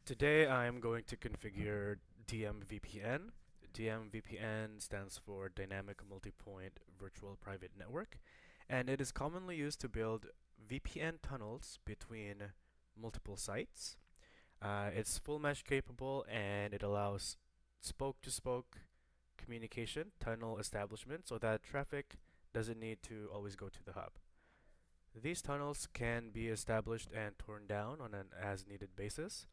Today I'm going to configure DMVPN. DMVPN stands for Dynamic Multipoint Virtual Private Network, and it is commonly used to build VPN tunnels between multiple sites. It's full mesh capable and it allows spoke-to-spoke communication, tunnel establishment, so that traffic doesn't need to always go to the hub. These tunnels can be established and torn down on an as-needed basis.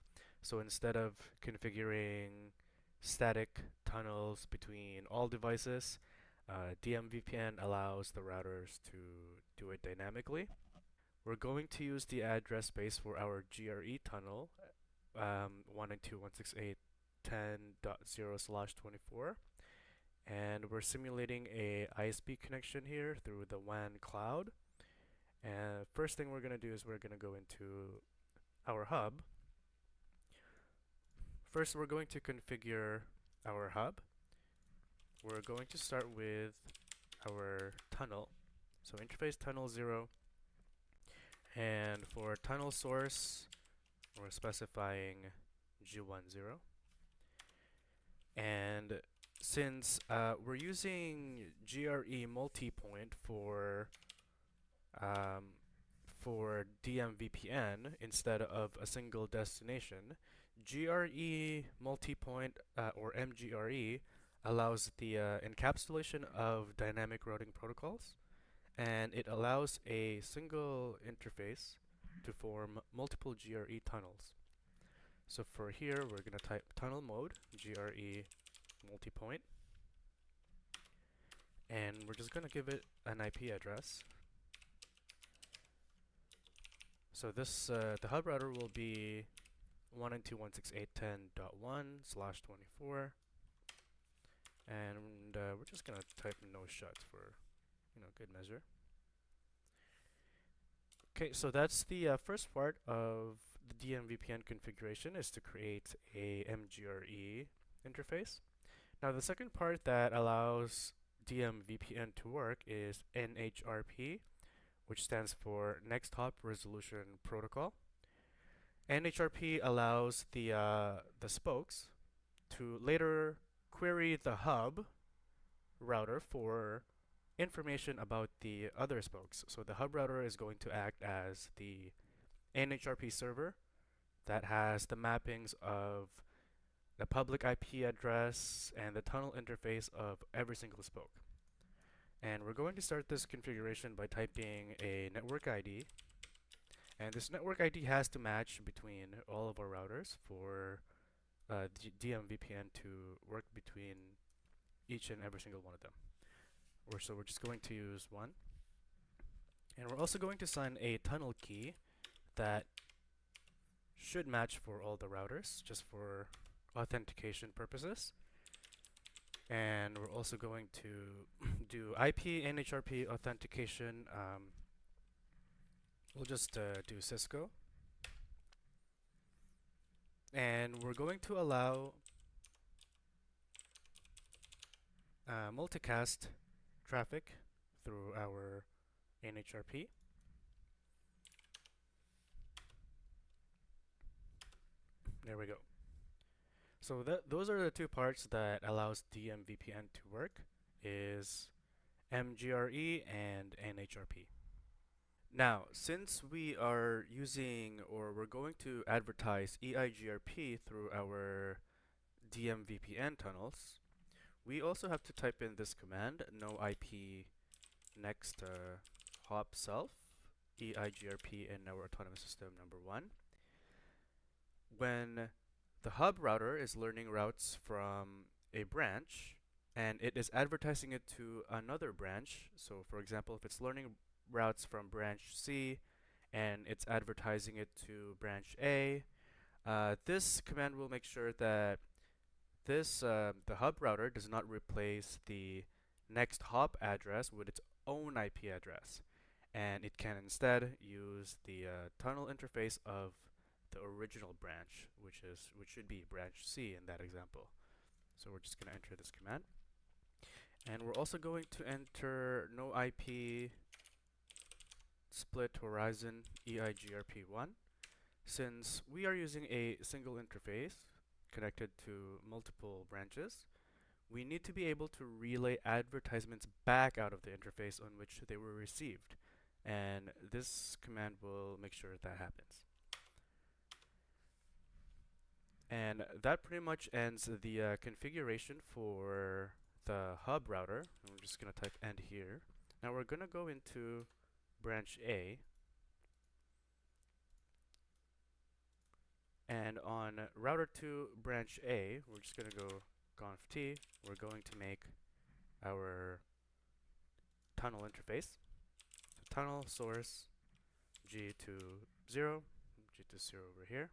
So instead of configuring static tunnels between all devices, DMVPN allows the routers to do it dynamically. We're going to use the address space for our GRE tunnel, 192.168.10.0/24, and we're simulating a ISP connection here through the WAN cloud. And first thing we're going to do is we're going to go into our hub. First, we're going to configure our hub. We're going to start with our tunnel. So interface tunnel 0. And for tunnel source, we're specifying G10. And since we're using GRE multipoint for DMVPN instead of a single destination, GRE multipoint or mGRE allows the encapsulation of dynamic routing protocols, and it allows a single interface to form multiple GRE tunnels. So for here, we're going to type tunnel mode GRE multipoint, and we're just going to give it an IP address. So this the hub router will be 192.168.10.1/24, and we're just gonna type no shut for good measure. Okay, so that's the first part of the DMVPN configuration, is to create a mGRE interface. Now the second part that allows DMVPN to work is NHRP, which stands for Next Hop Resolution Protocol. NHRP allows the spokes to later query the hub router for information about the other spokes. So the hub router is going to act as the NHRP server that has the mappings of the public IP address and the tunnel interface of every single spoke. And we're going to start this configuration by typing a network ID. And this network ID has to match between all of our routers for DMVPN to work between each and every single one of them. So we're just going to use 1. And we're also going to assign a tunnel key that should match for all the routers, just for authentication purposes. And we're also going to do IP NHRP authentication. We'll just do Cisco. And we're going to allow multicast traffic through our NHRP. There we go. So those are the two parts that allows DMVPN to work, is mGRE and NHRP. Now, since we are using, or we're going to advertise EIGRP through our DMVPN tunnels, we also have to type in this command, no IP next hop self EIGRP in our autonomous system number 1. When the hub router is learning routes from a branch and it is advertising it to another branch, so for example, if it's learning routes from branch C and it's advertising it to branch A, this command will make sure that the hub router does not replace the next hop address with its own IP address, and it can instead use the tunnel interface of the original branch, which should be branch C in that example. So we're just going to enter this command, and we're also going to enter no IP split horizon EIGRP1. Since we are using a single interface connected to multiple branches, we need to be able to relay advertisements back out of the interface on which they were received. And this command will make sure that happens. And that pretty much ends the configuration for the hub router. I'm just going to type end here. Now we're going to go into branch A. And on router 2 branch A, we're just going to go conf t. We're going to make our tunnel interface. So tunnel source G to 0, G to 0 over here.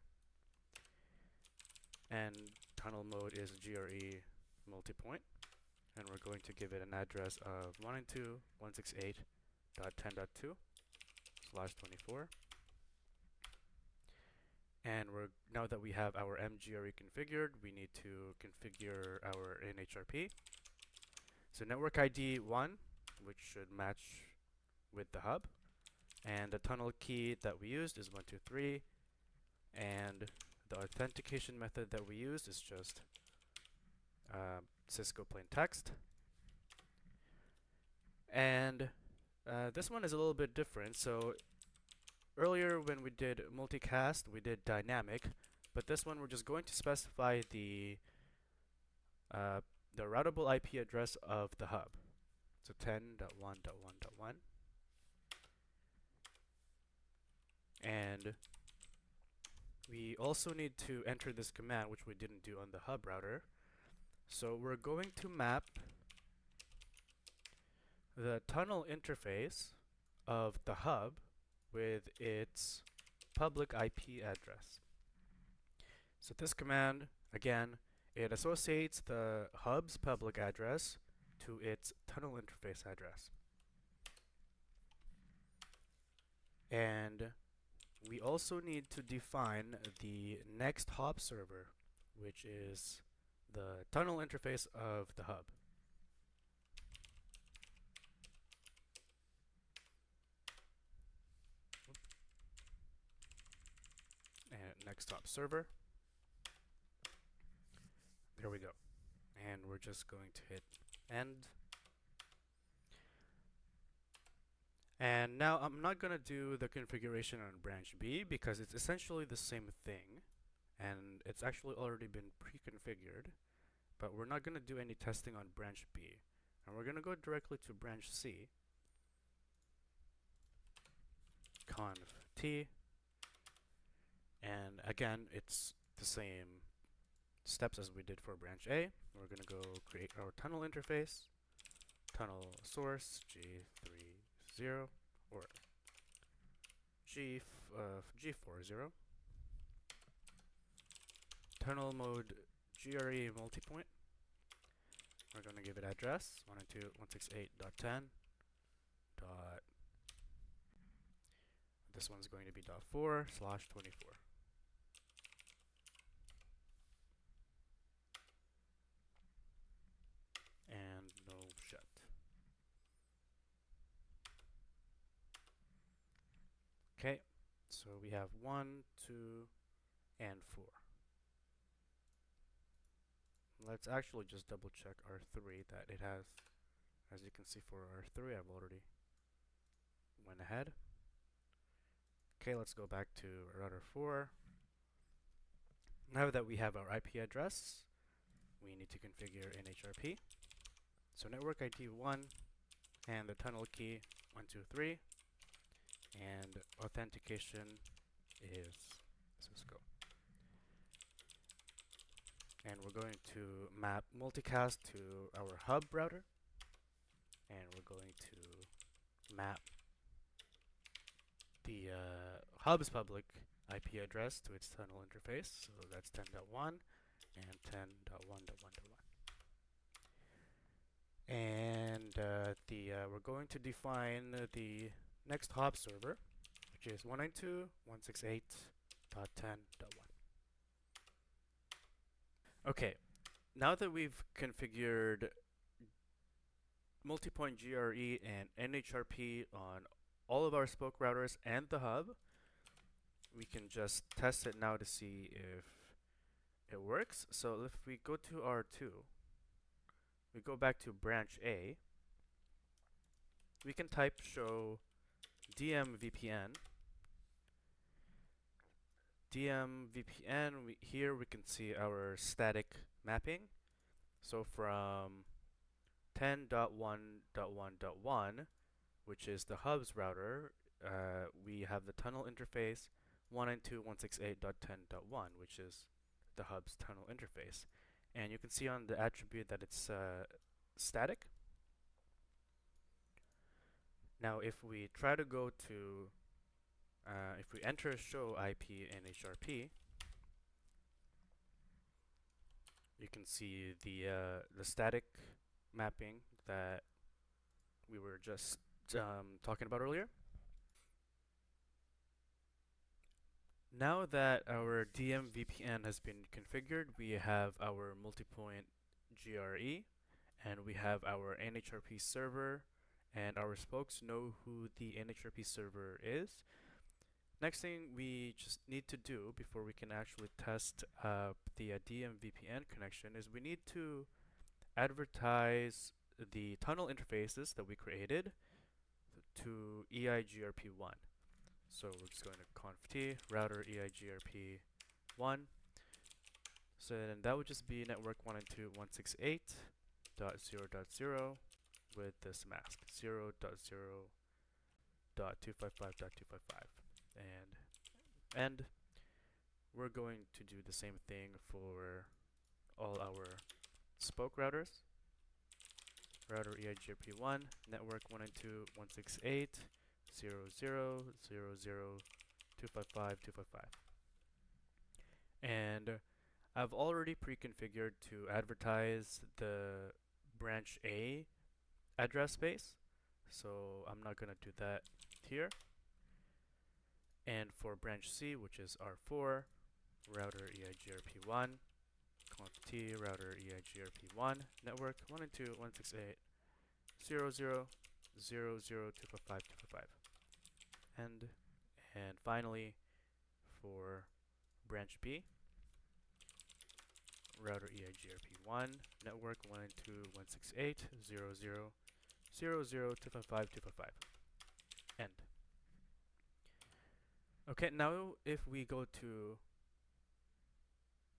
And tunnel mode is GRE multipoint. And we're going to give it an address of 192.168.10.2/24. And now that we have our mGRE configured, we need to configure our NHRP. So network ID 1, which should match with the hub. And the tunnel key that we used is 123. And the authentication method that we used is just Cisco plain text. And this one is a little bit different. So earlier when we did multicast, we did dynamic, but this one we're just going to specify the routable IP address of the hub. So 10.1.1.1. And we also need to enter this command, which we didn't do on the hub router. So we're going to map the tunnel interface of the hub with its public IP address. So this command, again, it associates the hub's public address to its tunnel interface address. And we also need to define the next hop server, which is the tunnel interface of the hub. And next hop server. There we go. And we're just going to hit end. And now I'm not going to do the configuration on branch B because it's essentially the same thing. And it's actually already been pre-configured. But we're not going to do any testing on branch B. And we're going to go directly to branch C. Conf t. And again, it's the same steps as we did for branch A. We're going to go create our tunnel interface. Tunnel source G30 or G40. Tunnel mode GRE multipoint. We're going to give it address 192.168.10. This one's going to be .4/24. And no shut. Okay, so we have 1, 2, and 4. Let's actually just double check R3 that it has. As you can see for R3, I've already went ahead. Okay, let's go back to router 4. Now that we have our IP address, we need to configure NHRP. So network ID 1 and the tunnel key 123, and authentication is Cisco. And we're going to map multicast to our hub router, and we're going to map the hub's public IP address to its tunnel interface. So that's 10.1 and 10.1.1.1. And we're going to define the next hop server, which is 192.168.10.1. Okay, now that we've configured multipoint GRE and NHRP on all of our spoke routers and the hub, we can just test it now to see if it works. So if we go to R2, we go back to branch A, we can type show DMVPN. DMVPN, here we can see our static mapping. So from 10.1.1.1, which is the hub's router, we have the tunnel interface 192.168.10.1, which is the hub's tunnel interface. And you can see on the attribute that it's static. Now if we try to go to, if we enter show IP NHRP, you can see the static mapping that we were just talking about earlier. Now that our DMVPN has been configured, we have our multipoint GRE, and we have our NHRP server, and our spokes know who the NHRP server is. Next thing we just need to do before we can actually test the DMVPN connection is we need to advertise the tunnel interfaces that we created to EIGRP1. So we're just going to conf t router EIGRP1. So then that would just be network 192.168.0.0 with this mask 0.0.255.255. And we're going to do the same thing for all our spoke routers. Router EIGRP1, network 192.168.0.0.0.0.255.255. And I've already pre-configured to advertise the branch A address space, so I'm not going to do that here. And for branch C, which is R4, router EIGRP1, conf t router EIGRP1, network 192.168.0.0.0.0.255.255. And finally, for branch B, router EIGRP1, network 192.168.0.0.0.0.255.255. End. Okay, now if we go to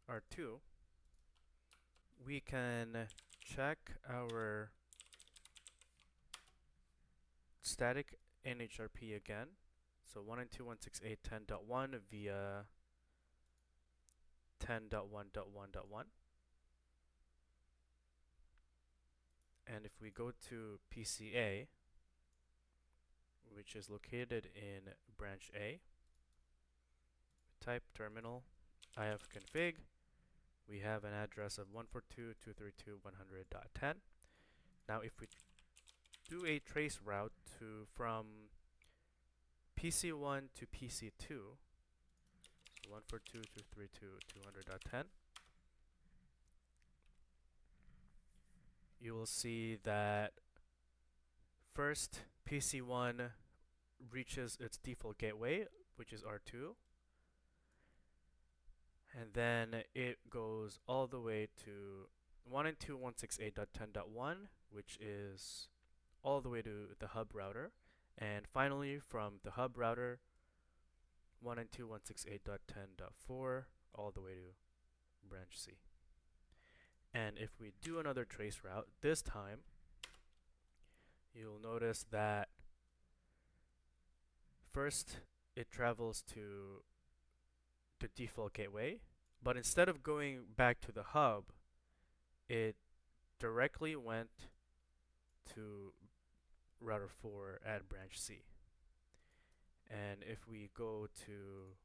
R2, we can check our static NHRP again. So 192.168.10.1 via 10.1.1.1. And if we go to PCA, which is located in branch A, type terminal ifconfig, we have an address of 142.232.100.10. Now if we do a trace route from PC1 to PC2, so 142.232.200.10, you will see that first PC1 reaches its default gateway, which is R2, and then it goes all the way to 192.168.10.1, which is all the way to the hub router, and finally from the hub router 192.168.10.4 all the way to branch C. And if we do another trace route, this time you'll notice that first it travels to the default gateway, but instead of going back to the hub, it directly went to router 4 at branch C. And if we go to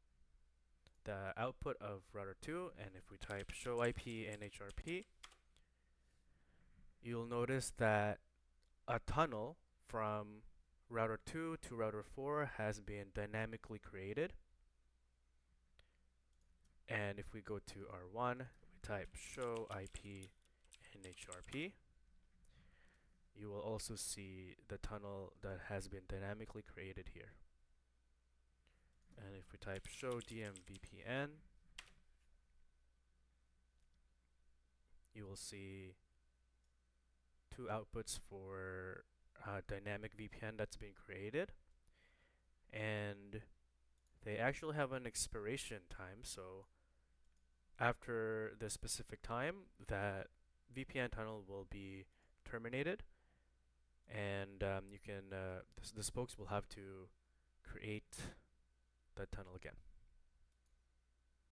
the output of router 2, and if we type show IP NHRP, you'll notice that a tunnel from router 2 to router 4 has been dynamically created. And if we go to R1, we type show IP NHRP, you will also see the tunnel that has been dynamically created here. And if we type show DMVPN, you will see two outputs for dynamic VPN that's being created. And they actually have an expiration time, so after the specific time, that VPN tunnel will be terminated, and the spokes will have to create that tunnel again.